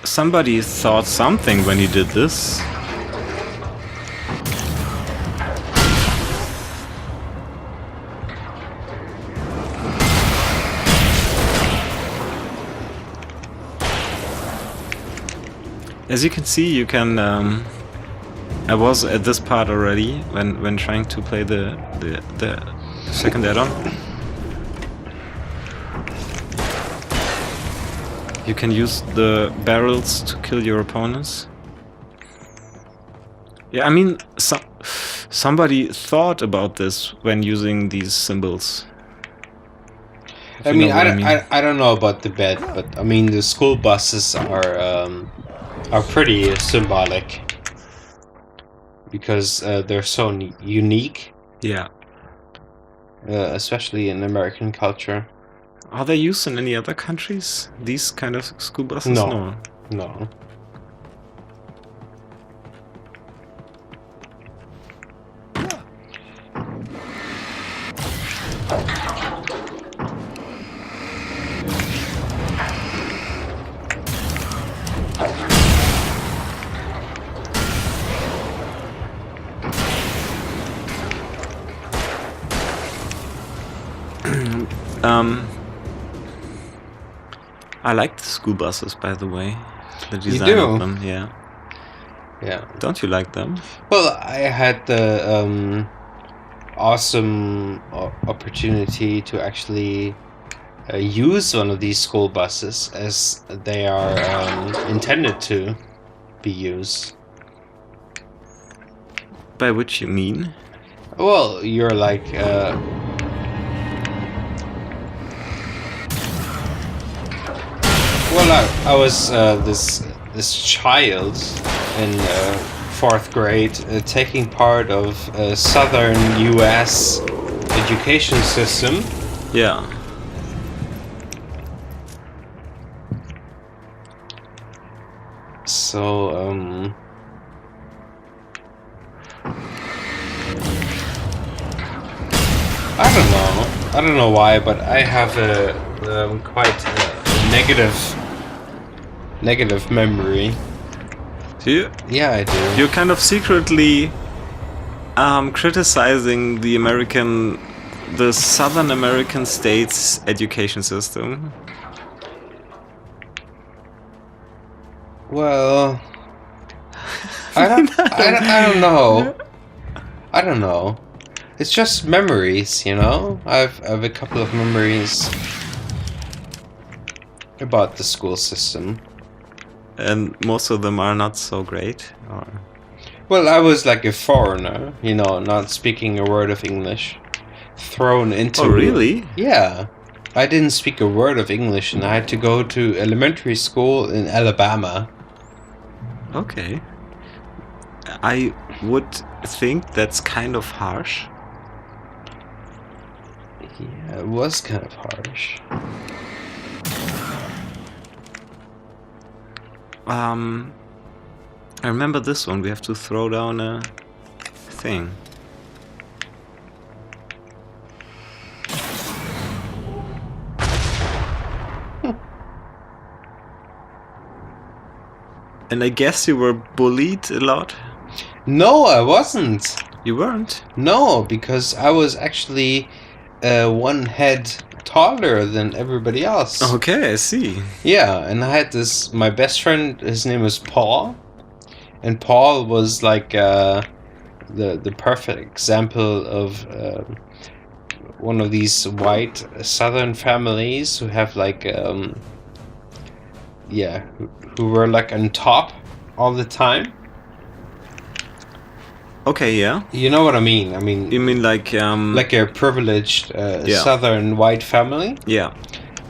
somebody thought something when he did this. As you can see, you can. I was at this part already when trying to play the second add-on. You can use the barrels to kill your opponents. Yeah, I mean, somebody thought about this when using these symbols. I mean, I don't know about the bed, but I mean the school buses are pretty symbolic because they're so unique. Yeah. Especially in American culture. Are they used in any other countries? These kind of school buses? No. I like the school buses, by the way. The design you do? of them, yeah. Yeah. Don't you like them? Well, I had the awesome opportunity to actually use one of these school buses as they are intended to be used. By which you mean? Well, you're like I was this child in 4th grade taking part of a southern U.S. education system. Yeah. So I don't know why, but I have a quite negative memory. Do you? Yeah, I do. You're kind of secretly criticizing the Southern American states' education system. Well, I don't know. I don't know. It's just memories, you know? I have a couple of memories about the school system. And most of them are not so great? Or? Well, I was like a foreigner, you know, not speaking a word of English. Thrown into... Oh, really? Yeah. I didn't speak a word of English and I had to go to elementary school in Alabama. Okay. I would think that's kind of harsh. Yeah, it was kind of harsh. I remember this one. We have to throw down a thing. And I guess you were bullied a lot? No, I wasn't. You weren't? No, because I was actually one head taller than everybody else. Okay, I see. Yeah, and I had my best friend, his name was Paul. And Paul was like the perfect example of one of these white southern families who have like, who were like on top all the time. Okay, yeah. You know what I mean? I mean... You mean like a privileged southern white family? Yeah.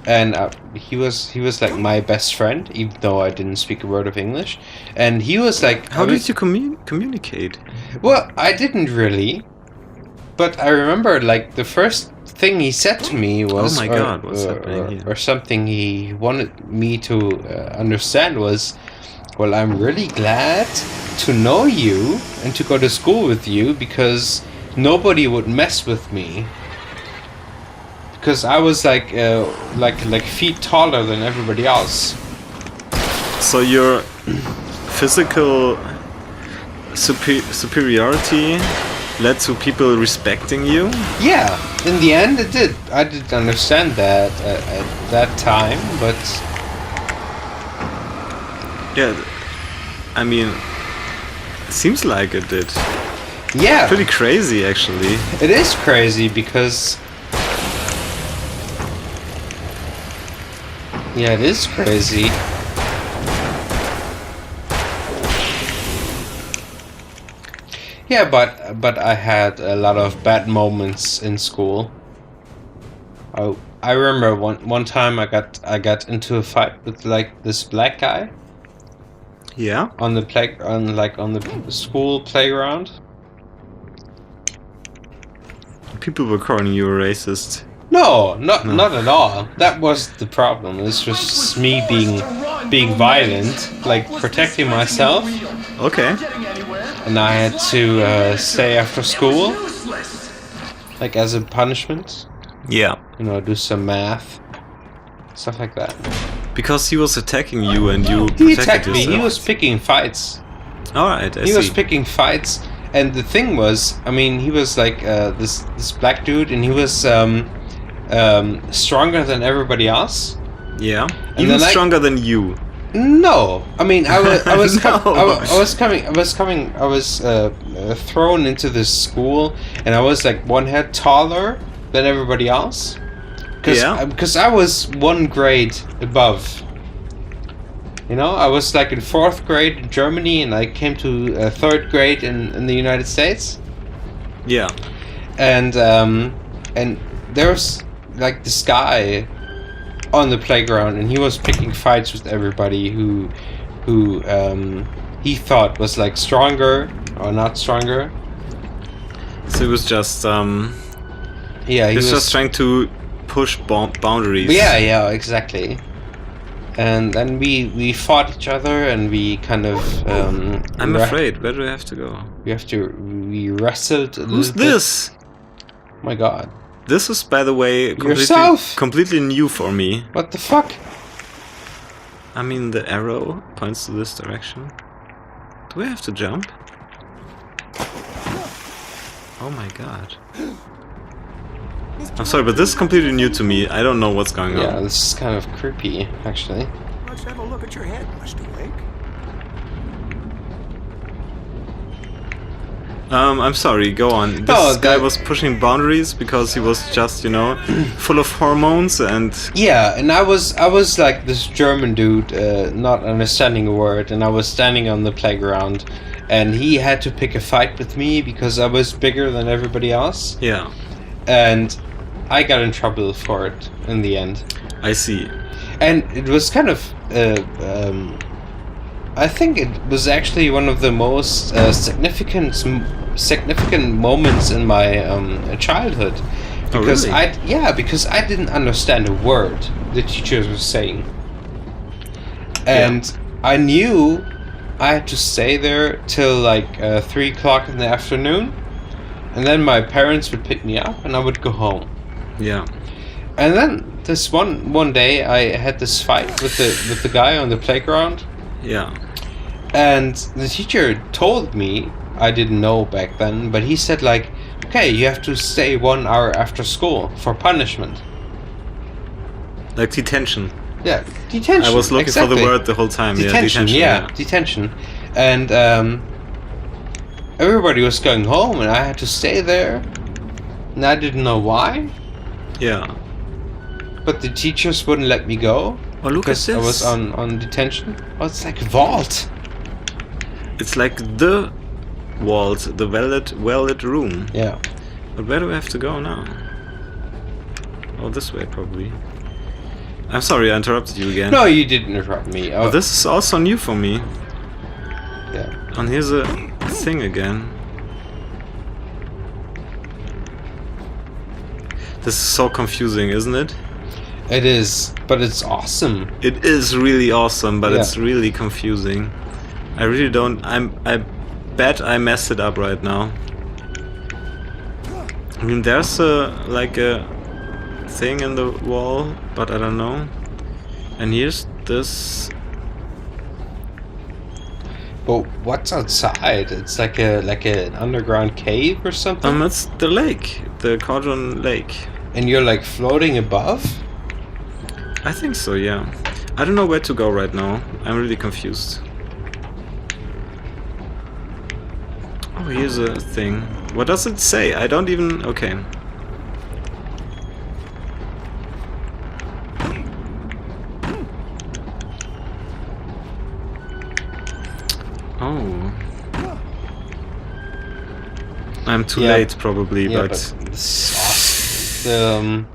And he was like my best friend, even though I didn't speak a word of English. And he was like... How did you communicate? Well, I didn't really. But I remember like the first thing he said to me was... Oh my god, what's happening here? Or something he wanted me to understand was... Well, I'm really glad to know you and to go to school with you because nobody would mess with me. Because I was like feet taller than everybody else. So your physical superiority led to people respecting you? Yeah, in the end it did. I didn't understand that at that time, but Yeah, I mean, it seems like it did. yeah, Pretty crazy, actually. it is crazy because yeah, it is crazy. Yeah, but I had a lot of bad moments in school. I remember one time I got into a fight with like this black guy Yeah? on the school playground. People were calling you a racist. No, not at all. That was the problem. It's just me being violent, like protecting myself, Okay. and I had to stay after school, like as a punishment. Yeah. You know, do some math, stuff like that. Because he was attacking you and you He protected attacked me. yourself. He was picking fights. Alright, I He see. was picking fights, and the thing was, I mean, he was like this black dude, and he was stronger than everybody else. Yeah. And Even then I- stronger than you. No, I mean, I was No. I was thrown into this school, and I was like one head taller than everybody else. Yeah. Because I was one grade above. You know, I was like in 4th grade in Germany, and I came to 3rd grade in the United States. Yeah. And there's like this guy on the playground, and he was picking fights with everybody who he thought was like stronger or not stronger. So he was just Yeah, he was just trying to push boundaries. Yeah, exactly. And then we fought each other, and we kind of I'm afraid. Where do I have to go? we wrestled a Who's little bit. this? Oh my god. This is, by the way, Yourself! completely new for me. What the fuck? I mean, the arrow points to this direction. Do I have to jump? Oh my god. I'm sorry, but this is completely new to me. I don't know what's going Yeah, on. this is kind of creepy, actually. Let's have a look at your head, Mr. Wake. I'm sorry, go on. This Oh, guy was pushing boundaries because he was just, you know, full of hormones and... Yeah, and I was like this German dude, not understanding a word, and I was standing on the playground, and he had to pick a fight with me because I was bigger than everybody else, Yeah, and I got in trouble for it in the end. I see. And it was kind of, I think it was actually one of the most significant moments in my childhood, because really? because I didn't understand a word the teachers were saying, and I knew I had to stay there till like 3 o'clock in the afternoon, and then my parents would pick me up and I would go home. Yeah. And then this one day I had this fight with the guy on the playground, Yeah. and the teacher told me, I didn't know back then, but he said like, okay, you have to stay 1 hour after school for punishment. Like detention. Yeah, detention. I was looking for the word the whole time. Detention, Yeah, detention. And everybody was going home, and I had to stay there, and I didn't know why. Yeah. But the teachers wouldn't let me go. Oh, look at because I was this. on detention. Oh, it's like a vault. It's like the vault, the well-lit room. Yeah. But where do I have to go now? Oh, this way probably. I'm sorry, I interrupted you again. No, you didn't interrupt me. Oh, this is also new for me. Yeah. And here's a thing again. This is so confusing, isn't it? It is, but it's awesome. It is really awesome, but Yeah. it's really confusing. I really don't... I bet I messed it up right now. I mean, there's like a thing in the wall, but I don't know. And here's this But what's outside? It's like an underground cave or something? It's the lake, the Cauldron Lake. And you're like floating above? I think so, yeah. I don't know where to go right now. I'm really confused. Oh, here's a thing. What does it say? I don't even... Okay. Oh. I'm too late probably, Yeah, but this is awesome.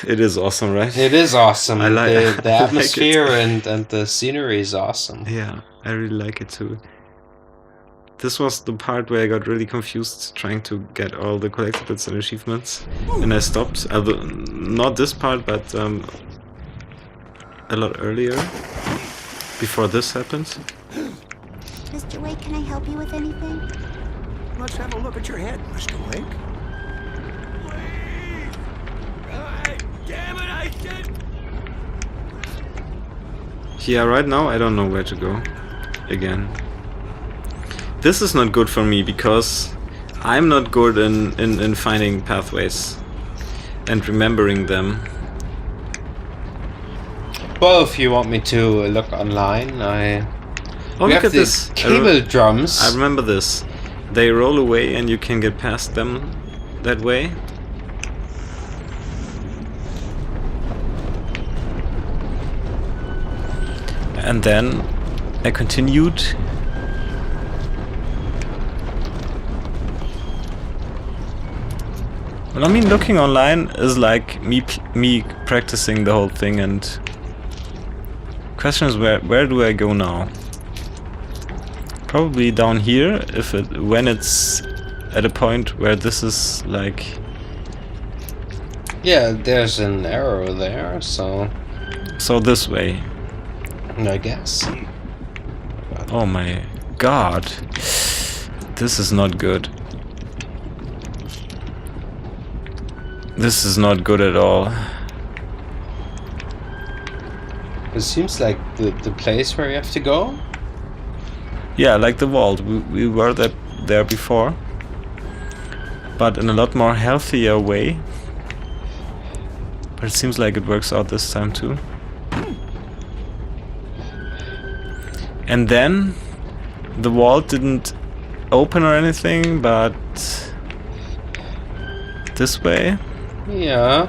it is awesome, right? It is awesome. I like the I like atmosphere it. and the scenery is awesome. Yeah, I really like it too. This was the part where I got really confused trying to get all the collectibles and achievements, and I stopped. Not this part, but a lot earlier, before this happened. Mr. Wake, can I help you with anything? Let's have a look at your head, Mr. Wake. Damn it, I said... Yeah, right now I don't know where to go. Again. This is not good for me because I'm not good in finding pathways and remembering them. Well, if you want me to look online, Oh, we look have at the this. cable drums. I remember this. They roll away and you can get past them that way. And then I continued. Well, I mean, looking online is like me practicing the whole thing, and question is where do I go now? Probably down here when it's at a point where this is like... Yeah, there's an arrow there, so this way. I guess. Oh my god. This is not good. This is not good at all. It seems like the place where you have to go. Yeah, like the vault. We were there before, but in a lot more healthier way. But it seems like it works out this time too. And then the vault didn't open or anything, but this way. Yeah.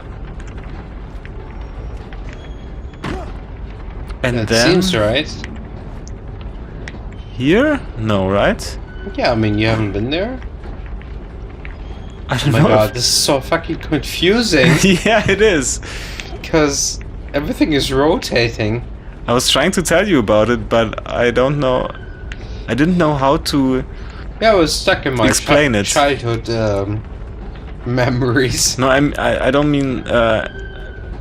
And That then seems right. here? No, right? Yeah, I mean, you haven't been there? I Oh don't my know. god, this is so fucking confusing. Yeah, it is. Because everything is rotating. I was trying to tell you about it, but I don't know. I didn't know how to Yeah, I was stuck in my explain it. childhood memories. No, I don't mean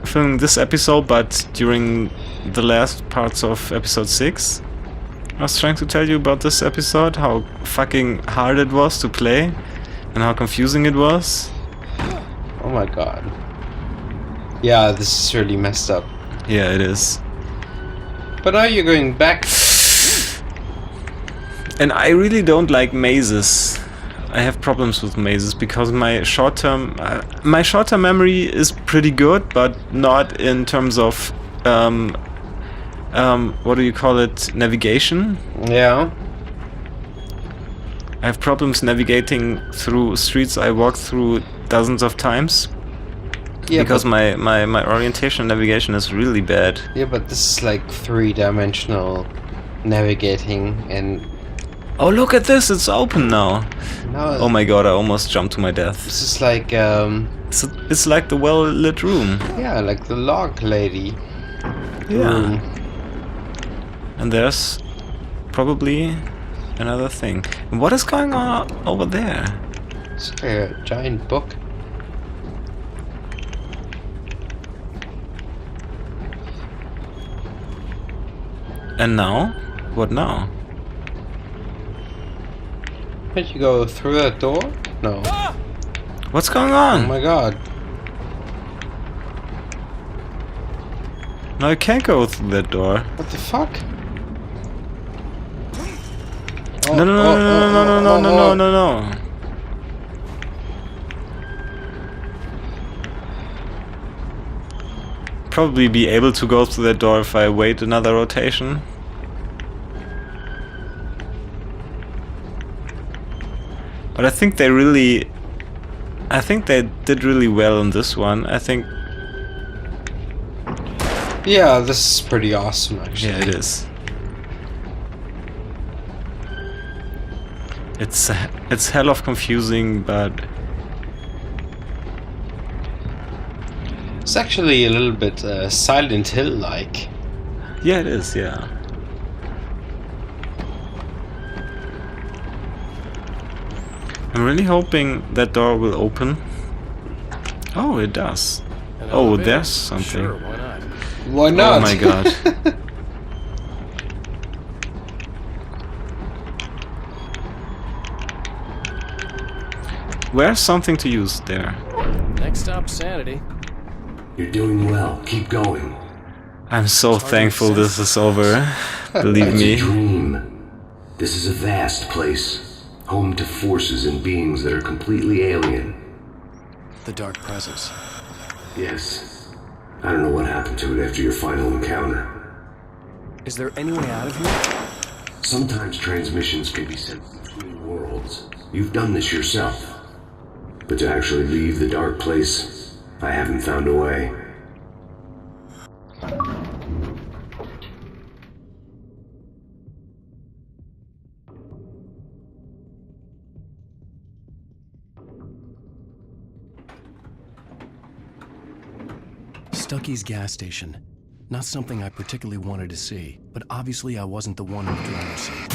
filming this episode, but during the last parts of episode 6. I was trying to tell you about this episode, how fucking hard it was to play, and how confusing it was. Oh my god. Yeah, this is really messed up. Yeah, it is. But now you're going back. And I really don't like mazes. I have problems with mazes because my short-term memory is pretty good, but not in terms of what do you call it? Navigation. Yeah. I have problems navigating through streets I walked through dozens of times. Yeah, because my orientation and navigation is really bad. Yeah, but this is like 3-dimensional navigating, and Oh, look at this! It's open now. now Oh my god! I almost jumped to my death. this is like It's like the well-lit room. yeah, like the log lady. Yeah. room. And there's probably another thing. And what is going on over there? It's like a giant book. And now? What now? Can't you go through that door? No. What's going Oh on? my god. No, I can't go through that door. What the fuck? Oh, No, no, no, no, no, no, no, no, no, no, no. Probably be able to go through that door if I wait another rotation. But I think they did really well on this one. I think. Yeah, this is pretty awesome, actually. Yeah, it is. It's hell of confusing, but It's actually a little bit Silent Hill-like. yeah, it is. Yeah. I'm really hoping that door will open. Oh, it does. Oh, there's something. Sure, why not? Why not? Oh my god. Where's something to use there? Next stop, sanity. You're doing well. Keep going. I'm so thankful this is over. Believe It's a me. dream. This is a vast place, home to forces and beings that are completely alien. The dark presence. Yes. I don't know what happened to it after your final encounter. Is there any way out of here? Sometimes transmissions can be sent between worlds. You've done this yourself. But to actually leave the dark place, I haven't found a way. Stucky's gas station. Not something I particularly wanted to see, but obviously I wasn't the one in the driver's seat.